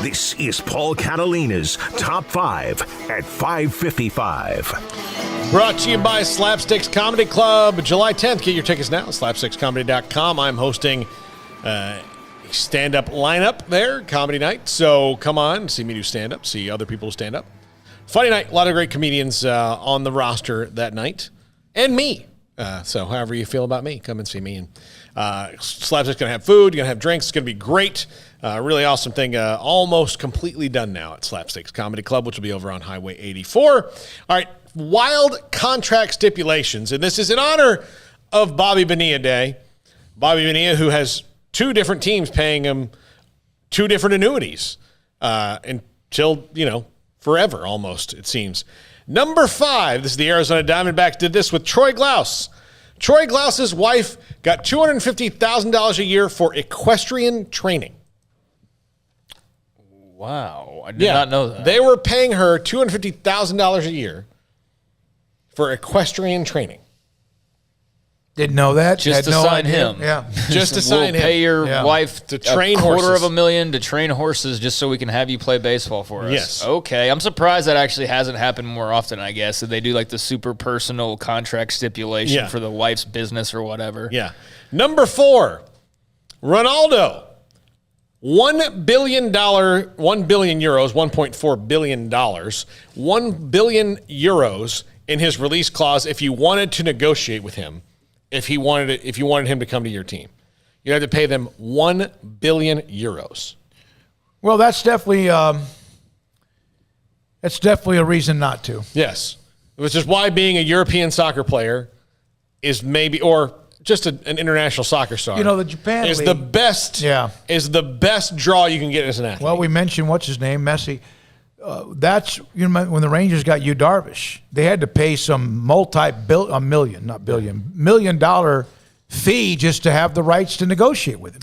This is Paul Catalina's Top 5 at 5:55. Brought to you by SlapStix Comedy Club, July 10th. Get your tickets now at SlapStixComedy.com. I'm hosting a stand-up lineup there, comedy night. So come on, see me do stand-up, see other people stand up. Funny night, a lot of great comedians on the roster that night, and me. So however you feel about me, come and see me. And Slapstick's going to have food, going to have drinks. It's going to be great. Really awesome thing. Almost completely done now at SlapStix Comedy Club, which will be over on Highway 84. All right, wild contract stipulations. And this is in honor of Bobby Bonilla Day. Bobby Bonilla, who has two different teams paying him two different annuities until, forever almost, it seems. Number 5, this is the Arizona Diamondbacks, did this with Troy Glaus. Troy Glaus's wife got $250,000 a year for equestrian training. Wow, I did not know that. They were paying her $250,000 a year for equestrian training. Didn't know that. Just to sign him. Yeah. Just to sign him. We'll pay your wife to train horses. $250,000 to train horses just so we can have you play baseball for us. Yes. Okay. I'm surprised that actually hasn't happened more often, I guess. That they do like the super personal contract stipulation for the wife's business or whatever. Yeah. Number 4, Ronaldo. $1 billion, 1 billion euros, $1.4 billion, 1 billion euros in his release clause if you wanted to negotiate with him. If you wanted him to come to your team, you had to pay them 1 billion euros. Well, that's definitely a reason not to. Yes, which is why being a European soccer player is maybe, or just an international soccer star. The Japan is League the best. Yeah, is the best draw you can get as an athlete. Well, we mentioned what's his name, Messi. That's when the Rangers got Yu Darvish, they had to pay some million dollar fee just to have the rights to negotiate with him.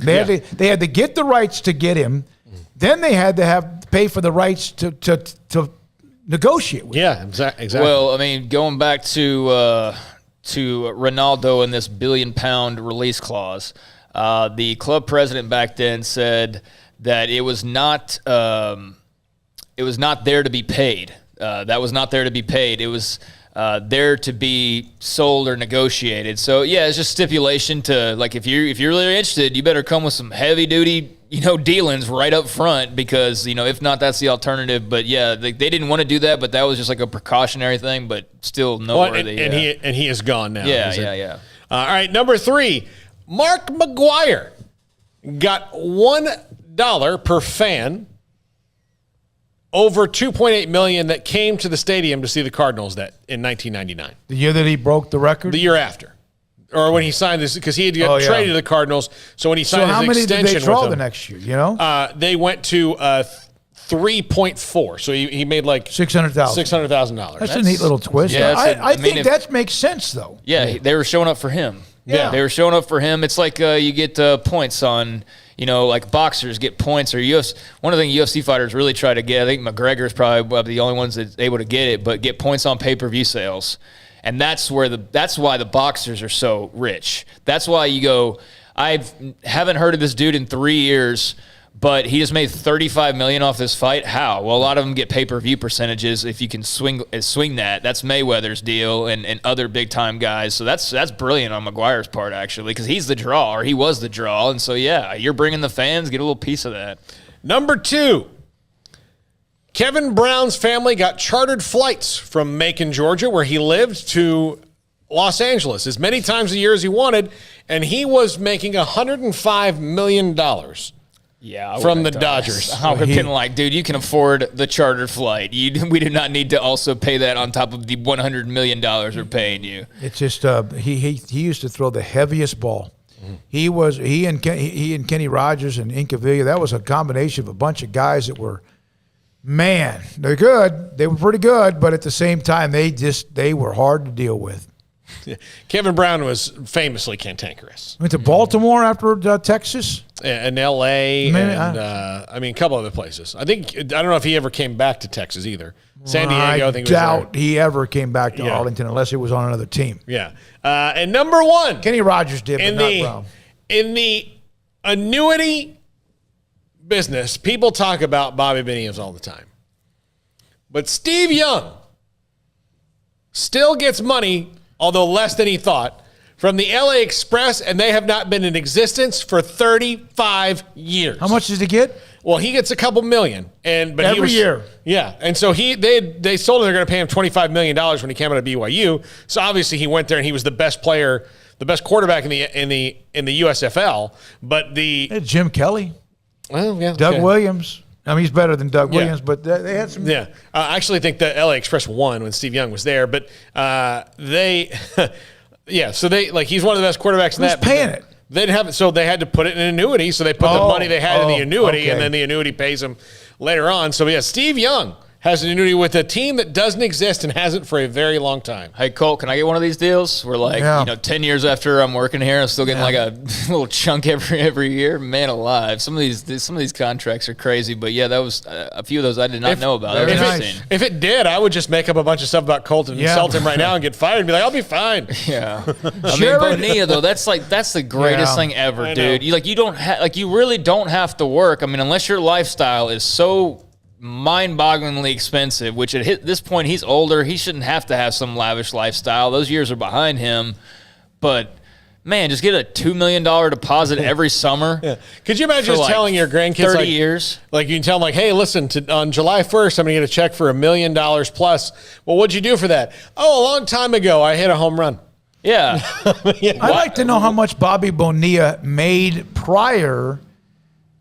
They had to get the rights to get him, then they had to pay for the rights to negotiate with him. Yeah, exactly. Well, I mean, going back to Ronaldo and this £1 billion release clause, the club president back then said that it was not. It was not there to be paid. That was not there to be paid. It was there to be sold or negotiated. So yeah, it's just stipulation to, like, if you're really interested, you better come with some heavy duty, dealings right up front, because if not, that's the alternative. But yeah, they didn't want to do that, but that was just like a precautionary thing. But still noteworthy. And he is gone now. Yeah. All right, number 3, Mark McGwire got $1 per fan. Over $2.8 million that came to the stadium to see the Cardinals in 1999. The year that he broke the record? The year after. Or when he signed this, because he had got traded to the Cardinals. So when he signed his extension with them. So how many did they draw the next year, they went to 3.4. So he made like $600,000. That's a neat little twist. Yeah, I think that makes sense, though. Yeah, they were showing up for him. Yeah. They were showing up for him. It's like you get points on, like boxers get points, or UFC. One of the things UFC fighters really try to get, I think McGregor is probably one of the only ones that's able to get it, but get points on pay-per-view sales. And that's why the boxers are so rich. That's why you go, I haven't heard of this dude in 3 years, but he just made $35 million off this fight. How? Well, a lot of them get pay-per-view percentages. If you can swing that, that's Mayweather's deal and other big-time guys. So that's brilliant on McGuire's part, actually, because he's the draw, or he was the draw. And so, yeah, you're bringing the fans, get a little piece of that. Number 2, Kevin Brown's family got chartered flights from Macon, Georgia, where he lived, to Los Angeles as many times a year as he wanted, and he was making $105 million. Yeah, from the Dodgers. I would have been like, dude, you can afford the charter flight. We do not need to also pay that on top of the $100 million we're paying you. It's just he used to throw the heaviest ball. He and Kenny Rogers and Incaviglia, that was a combination of a bunch of guys that were, man, they're good. They were pretty good, but at the same time, they were hard to deal with. Kevin Brown was famously cantankerous. Went to Baltimore after Texas? And L.A. and a couple other places. I don't know if he ever came back to Texas either. San Diego, I think. I doubt he ever came back to Arlington unless it was on another team. Yeah. And number 1. Kenny Rogers did, but not Brown. In the annuity business, people talk about Bobby Benitez all the time. But Steve Young still gets money, although less than he thought, from the LA Express, and they have not been in existence for 35 years. How much does he get? Well, he gets a couple million, but every year. Yeah, and so they sold him. They're going to pay him $25 million when he came out of BYU. So obviously he went there and he was the best player, the best quarterback in the USFL. But Jim Kelly, Doug Williams. I mean, he's better than Doug Williams, but they had some. Yeah, I actually think the LA Express won when Steve Young was there, but they, So he's one of the best quarterbacks in that. Who's paying it? They didn't have it, so they had to put it in an annuity. So they put the money they had in the annuity, and then the annuity pays them later on. So Steve Young has an annuity with a team that doesn't exist and hasn't for a very long time. Hey, Colt, can I get one of these deals? We're 10 years after I'm working here, I'm still getting like a little chunk every year. Man alive. Some of these contracts are crazy, but that was a few of those I did not know about. That was interesting. If it did, I would just make up a bunch of stuff about Colt and insult him right now and get fired and be like, I'll be fine. Yeah. I mean, Bonilla though, that's the greatest thing ever, dude. You really don't have to work. I mean, unless your lifestyle is so mind-bogglingly expensive, which at this point he's older, he shouldn't have to have some lavish lifestyle. Those years are behind him. But man, just get a $2 million deposit every summer. Yeah. Could you imagine just telling your grandkids 30 years? Like you can tell them hey, listen, on July 1st, I'm going to get a check for $1 million plus. Well, what'd you do for that? Oh, a long time ago, I hit a home run. Yeah. I'd like to know how much Bobby Bonilla made prior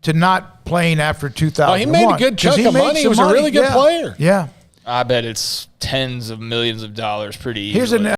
to not playing after 2001. Oh, he made a good chunk of money. He was a really good player. Yeah. I bet it's tens of millions of dollars pretty easily. Here's an